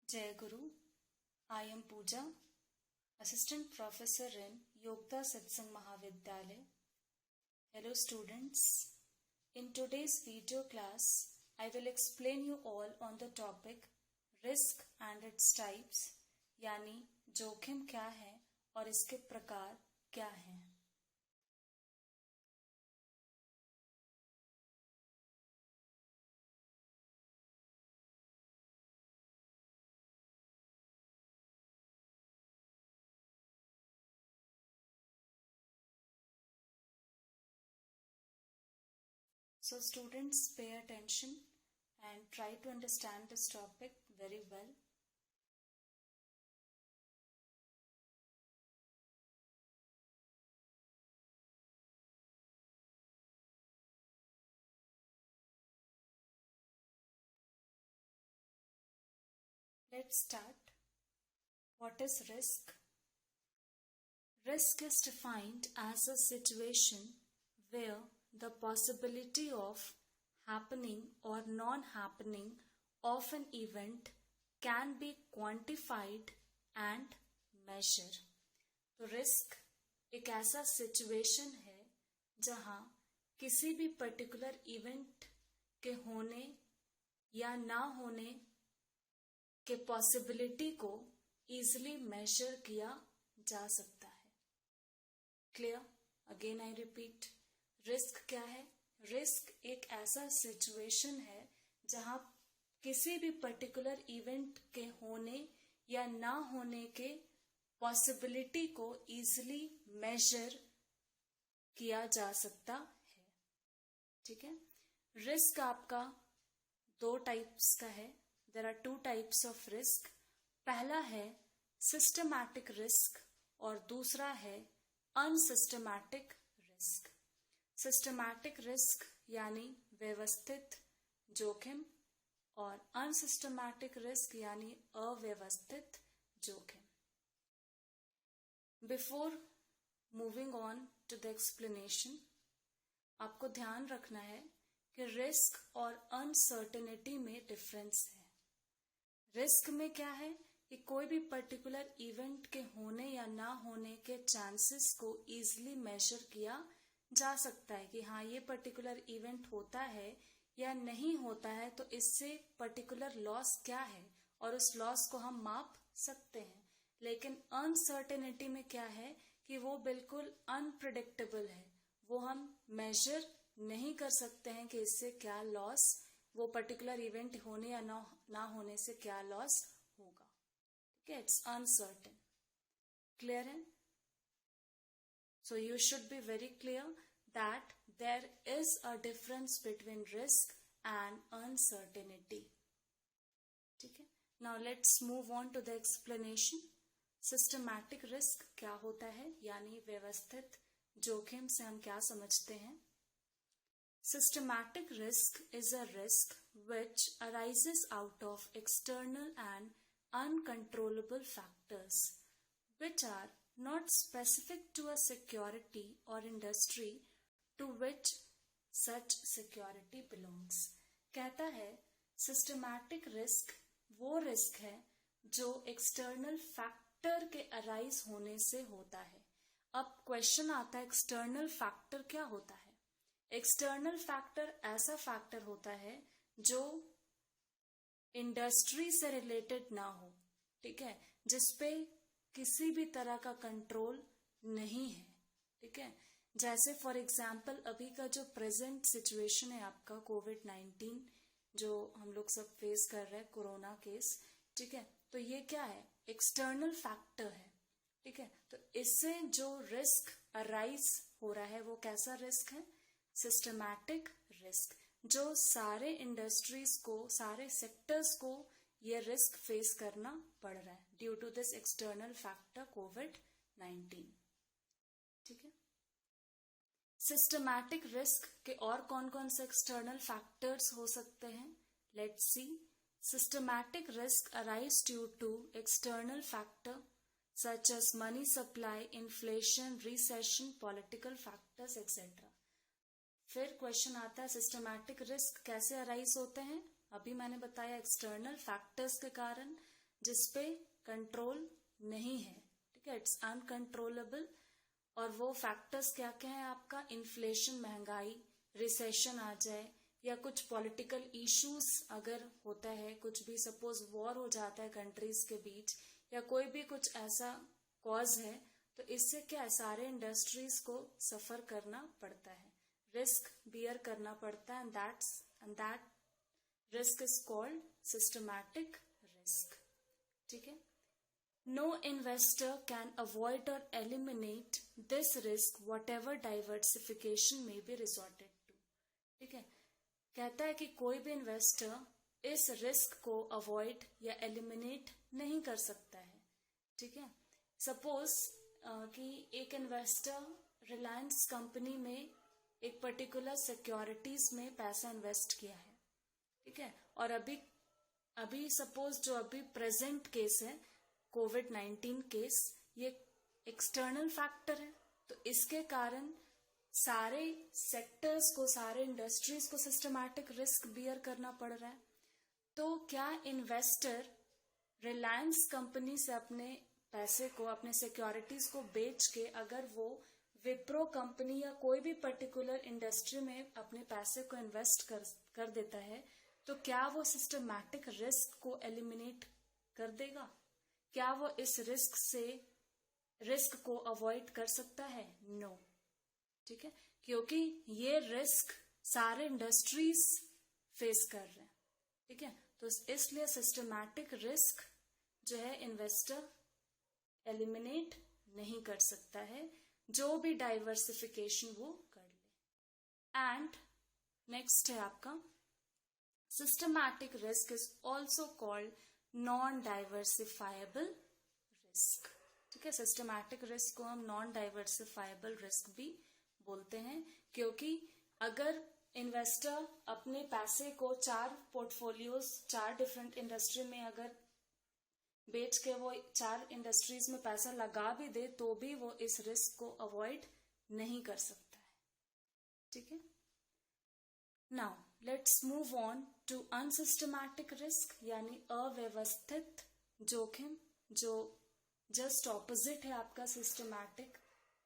Jai Guru. I am Pooja, Assistant Professor in Yogda Satsang Mahavidyalaya. Hello students. In today's video class, I will explain you all on the topic risk and its types, यानी जोखिम क्या है और इसके प्रकार क्या हैं. So students, pay attention and try to understand this topic very well. Let's start. What is risk? Risk is defined as a situation where the possibility of happening or non-happening of an event can be quantified and measured. तो risk एक ऐसा situation है जहां किसी भी particular event के होने या ना होने के पॉसिबिलिटी को इजीली मेजर किया जा सकता है. Clear? Again I repeat, risk क्या है? रिस्क एक ऐसा सिचुएशन है जहां किसी भी पर्टिकुलर इवेंट के होने या ना होने के पॉसिबिलिटी को इजीली मेजर किया जा सकता है. ठीक है. रिस्क आपका दो टाइप्स का है. There are two types of risk. पहला है सिस्टमैटिक रिस्क और दूसरा है अनसिस्टमैटिक रिस्क. सिस्टमैटिक रिस्क यानी व्यवस्थित जोखिम और अनसिस्टमैटिक रिस्क यानी अव्यवस्थित जोखिम. Before moving on to the explanation, आपको ध्यान रखना है कि रिस्क और अनसर्टेनिटी में डिफरेंस है. रिस्क में क्या है कि कोई भी पर्टिकुलर इवेंट के होने या ना होने के चांसेस को इजीली मेजर किया जा सकता है कि हाँ ये पर्टिकुलर इवेंट होता है या नहीं होता है, तो इससे पर्टिकुलर लॉस क्या है और उस लॉस को हम माप सकते हैं. लेकिन अनसर्टेनिटी में क्या है कि वो बिल्कुल अनप्रिडिक्टेबल है. वो हम मेजर नहीं कर सकते हैं कि इससे क्या लॉस, वो पर्टिकुलर इवेंट होने या ना होने से क्या लॉस होगा. ठीक है. It's uncertain. क्लियर है? So you should be very clear that there is a difference between risk and uncertainty. ठीक है. Now let's move on to the explanation. Systematic risk क्या होता है, यानी व्यवस्थित जोखिम से हम क्या समझते हैं. Systematic risk is a risk which arises out of external and uncontrollable factors which are not specific to a security or industry to which such security belongs. कहता है सिस्टमैटिक रिस्क वो रिस्क है जो एक्सटर्नल फैक्टर के arise होने से होता है. अब क्वेश्चन आता है एक्सटर्नल फैक्टर क्या होता है. एक्सटर्नल फैक्टर ऐसा फैक्टर होता है जो इंडस्ट्री से रिलेटेड ना हो. ठीक है. जिसपे किसी भी तरह का कंट्रोल नहीं है. ठीक है. जैसे फॉर एग्जाम्पल अभी का जो प्रेजेंट सिचुएशन है आपका कोविड-19 जो हम लोग सब फेस कर रहे हैं, कोरोना केस. ठीक है. तो ये क्या है? एक्सटर्नल फैक्टर है. ठीक है. तो इससे जो रिस्क अराइज हो रहा है वो कैसा रिस्क है? Systematic risk. जो सारे इंडस्ट्रीज को, सारे सेक्टर्स को ये रिस्क फेस करना पड़ रहा है due to this external factor COVID. ठीक है. सिस्टमैटिक रिस्क के और कौन कौन से एक्सटर्नल फैक्टर्स हो सकते हैं? Let's see. Systematic risk arise due to external factor such as money supply, inflation, recession, political factors etcetera. फिर क्वेश्चन आता है सिस्टमैटिक रिस्क कैसे अराइज होते हैं. अभी मैंने बताया एक्सटर्नल फैक्टर्स के कारण. जिसपे कंट्रोल नहीं है, ठीक है, इट्स अनकंट्रोलेबल। और वो फैक्टर्स क्या क्या है आपका, इन्फ्लेशन, महंगाई, रिसेशन आ जाए, या कुछ पॉलिटिकल इश्यूज अगर होता है, कुछ भी सपोज वॉर हो जाता है कंट्रीज के बीच, या कोई भी कुछ ऐसा कॉज है, तो इससे क्या है, सारे इंडस्ट्रीज को सफर करना पड़ता है, रिस्क बियर करना पड़ता है, and that risk is called systematic risk, ठीक है। No investor can avoid or eliminate this risk whatever diversification may be resorted to, ठीक है। कहता है कि कोई भी इन्वेस्टर इस रिस्क को अवॉइड या एलिमिनेट नहीं कर सकता है, ठीक है। सपोज कि एक इन्वेस्टर रिलायंस कंपनी में एक पर्टिकुलर सिक्योरिटीज में पैसा इन्वेस्ट किया है, ठीक है, और अभी सपोज जो अभी प्रेजेंट केस है कोविड-19 केस, ये एक्सटर्नल फैक्टर है, तो इसके कारण सारे सेक्टर्स को, सारे इंडस्ट्रीज को सिस्टमैटिक रिस्क बियर करना पड़ रहा है। तो क्या इन्वेस्टर रिलायंस कंपनी से अपने पैसे को, अपने सिक्योरिटीज को बेच के अगर वो विप्रो कंपनी या कोई भी पर्टिकुलर इंडस्ट्री में अपने पैसे को इन्वेस्ट कर देता है, तो क्या वो सिस्टमैटिक रिस्क को एलिमिनेट कर देगा? क्या वो इस रिस्क को अवॉइड कर सकता है? नो, ठीक है, क्योंकि ये रिस्क सारे इंडस्ट्रीज फेस कर रहे हैं, ठीक है। तो इसलिए सिस्टमैटिक रिस्क जो है इन्वेस्टर एलिमिनेट नहीं कर सकता है, जो भी डाइवर्सिफिकेशन वो कर ले। एंड नेक्स्ट है आपका systematic risk is also called non diversifiable risk, ठीक है। सिस्टमैटिक रिस्क को हम नॉन डाइवर्सिफाइबल रिस्क भी बोलते हैं, क्योंकि अगर इन्वेस्टर अपने पैसे को 4 पोर्टफोलियोज, 4 डिफरेंट इंडस्ट्री में अगर बेच के वो 4 इंडस्ट्रीज में पैसा लगा भी दे, तो भी वो इस रिस्क को अवॉइड नहीं कर सकता है, ठीक है। Now let's move on to unsystematic risk, यानी अव्यवस्थित जोखिम, जो जस्ट ऑपोजिट है आपका सिस्टमैटिक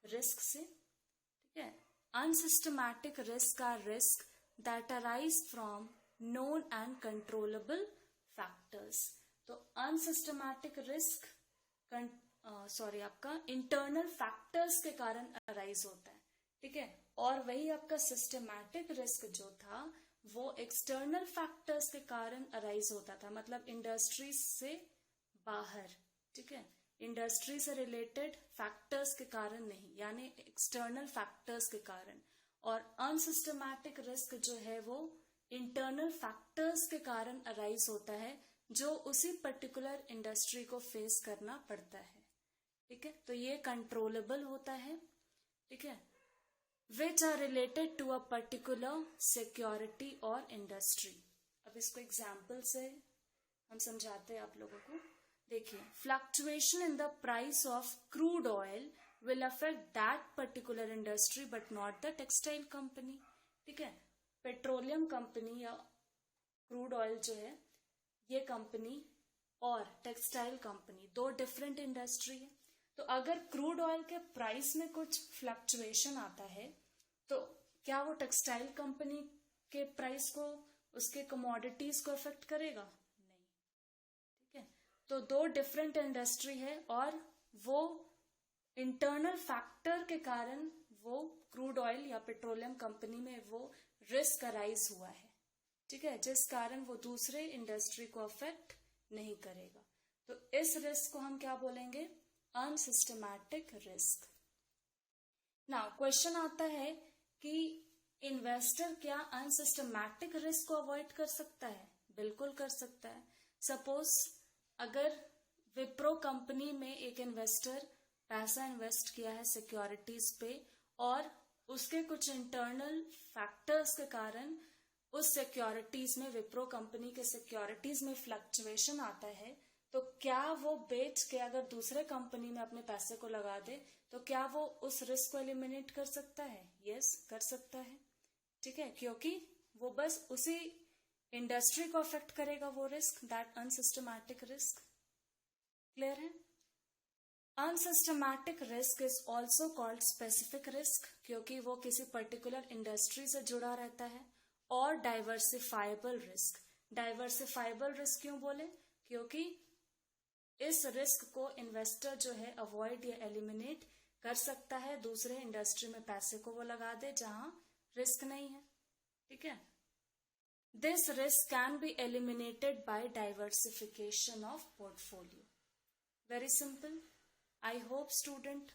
रिस्क से, ठीक है। Unsystematic risk are risk that arise from known and controllable factors. तो अनसिस्टमैटिक रिस्क आपका इंटरनल फैक्टर्स के कारण अराइज होता है, ठीक है, और वही आपका सिस्टमैटिक रिस्क जो था वो एक्सटर्नल फैक्टर्स के कारण अराइज होता था, मतलब इंडस्ट्री से बाहर, ठीक है, इंडस्ट्री से रिलेटेड फैक्टर्स के कारण नहीं, यानी एक्सटर्नल फैक्टर्स के कारण। और अनसिस्टमैटिक रिस्क जो है वो इंटरनल फैक्टर्स के कारण अराइज होता है, जो उसी पर्टिकुलर इंडस्ट्री को फेस करना पड़ता है, ठीक है। तो ये कंट्रोलेबल होता है, ठीक है, which are related to a particular security और industry। अब इसको एग्जाम्पल से हम समझाते हैं आप लोगों को। देखिए, fluctuation in the price of crude oil will affect that particular industry but not the textile company, ठीक है। पेट्रोलियम कंपनी या क्रूड ऑयल जो है ये कंपनी और टेक्सटाइल कंपनी 2 डिफरेंट इंडस्ट्री है। तो अगर क्रूड ऑयल के प्राइस में कुछ फ्लक्चुएशन आता है, तो क्या वो टेक्सटाइल कंपनी के प्राइस को, उसके कमोडिटीज को अफेक्ट करेगा? नहीं, ठीक है। तो 2 डिफरेंट इंडस्ट्री है और वो इंटरनल फैक्टर के कारण वो क्रूड ऑयल या पेट्रोलियम कंपनी में वो रिस्क अराइज हुआ है, ठीक है, जिस कारण वो दूसरे इंडस्ट्री को अफेक्ट नहीं करेगा। तो इस रिस्क को हम क्या बोलेंगे? Unsystematic risk. नाउ क्वेश्चन आता है कि इन्वेस्टर क्या अनसिस्टमैटिक रिस्क को अवॉइड कर सकता है? बिल्कुल कर सकता है। सपोज अगर विप्रो कंपनी में एक इन्वेस्टर पैसा इन्वेस्ट किया है सिक्योरिटीज पे, और उसके कुछ इंटरनल फैक्टर्स के कारण उस सिक्योरिटीज में, विप्रो कंपनी के सिक्योरिटीज में फ्लक्चुएशन आता है, तो क्या वो बेच के अगर दूसरे कंपनी में अपने पैसे को लगा दे, तो क्या वो उस रिस्क को एलिमिनेट कर सकता है? यस, कर सकता है, ठीक है, क्योंकि वो बस उसी इंडस्ट्री को अफेक्ट करेगा वो risk, that unsystematic risk, clear है? Unsystematic risk is also called specific risk, क्योंकि वो किसी पर्टिकुलर इंडस्ट्री से जुड़ा रहता है, और डाइवर्सिफाइबल रिस्क। डाइवर्सिफाइबल रिस्क क्यों बोले? क्योंकि इस रिस्क को इन्वेस्टर जो है अवॉइड या एलिमिनेट कर सकता है, दूसरे इंडस्ट्री में पैसे को वो लगा दे जहां रिस्क नहीं है। ठीक है? This risk can be eliminated bye diversification of portfolio. Very simple. I hope student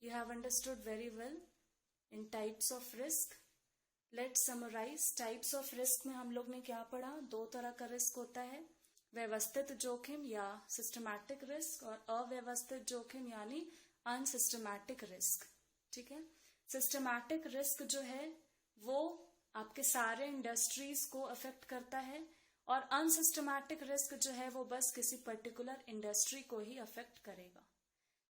you have understood very well in types of risk. Let's summarize. Types of risk में हम लोग ने क्या पढ़ा? दो तरह का रिस्क होता है, व्यवस्थित जोखिम या सिस्टमैटिक रिस्क, और अव्यवस्थित जोखिम यानी अनसिस्टमैटिक रिस्क। ठीक है? सिस्टमैटिक रिस्क जो है वो आपके सारे इंडस्ट्रीज को अफेक्ट करता है, और अनसिस्टमैटिक रिस्क जो है वो बस किसी पर्टिकुलर इंडस्ट्री को ही अफेक्ट करेगा।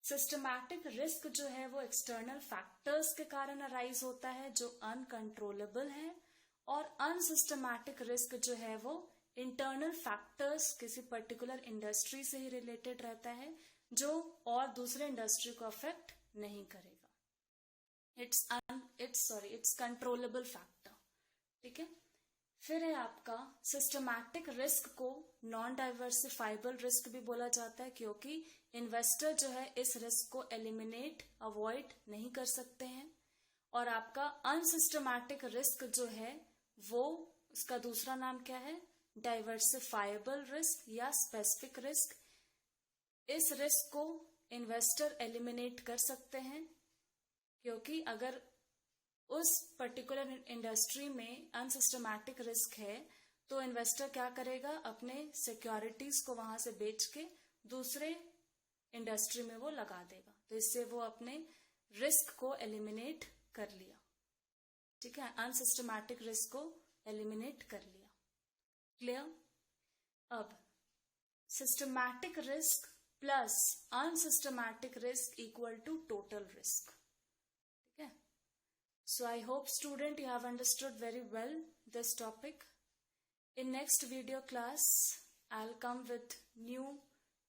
सिस्टमैटिक रिस्क जो है वो एक्सटर्नल फैक्टर्स के कारण अराइज होता है जो अनकंट्रोलेबल है, और अनसिस्टमैटिक रिस्क जो है वो इंटरनल फैक्टर्स किसी पर्टिकुलर इंडस्ट्री से ही रिलेटेड रहता है जो और दूसरे इंडस्ट्री को अफेक्ट नहीं करेगा। It's controllable factor. ठीक है? फिर है आपका सिस्टमैटिक रिस्क को नॉन डाइवर्सिफाइबल रिस्क भी बोला जाता है, क्योंकि इन्वेस्टर जो है इस रिस्क को एलिमिनेट अवॉइड नहीं कर सकते हैं। और आपका अनसिस्टमैटिक रिस्क जो है वो उसका दूसरा नाम क्या है? डाइवर्सिफाइबल रिस्क या स्पेसिफिक रिस्क। इस रिस्क को इन्वेस्टर एलिमिनेट कर सकते हैं, क्योंकि अगर उस पर्टिकुलर इंडस्ट्री में अनसिस्टमैटिक रिस्क है तो इन्वेस्टर क्या करेगा? अपने सिक्योरिटीज को वहां से बेच के दूसरे इंडस्ट्री में वो लगा देगा, तो इससे वो अपने रिस्क को एलिमिनेट कर लिया। ठीक है? अनसिस्टमैटिक रिस्क को एलिमिनेट कर लिया। क्लियर? अब systematic risk plus unsystematic risk equal to total risk. ठीक है? So I hope student you have understood very well this topic. In next video class, I'll come with new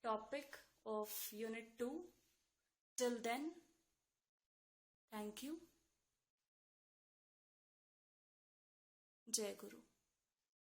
topic of Unit 2. Till then, thank you. Jai Guru.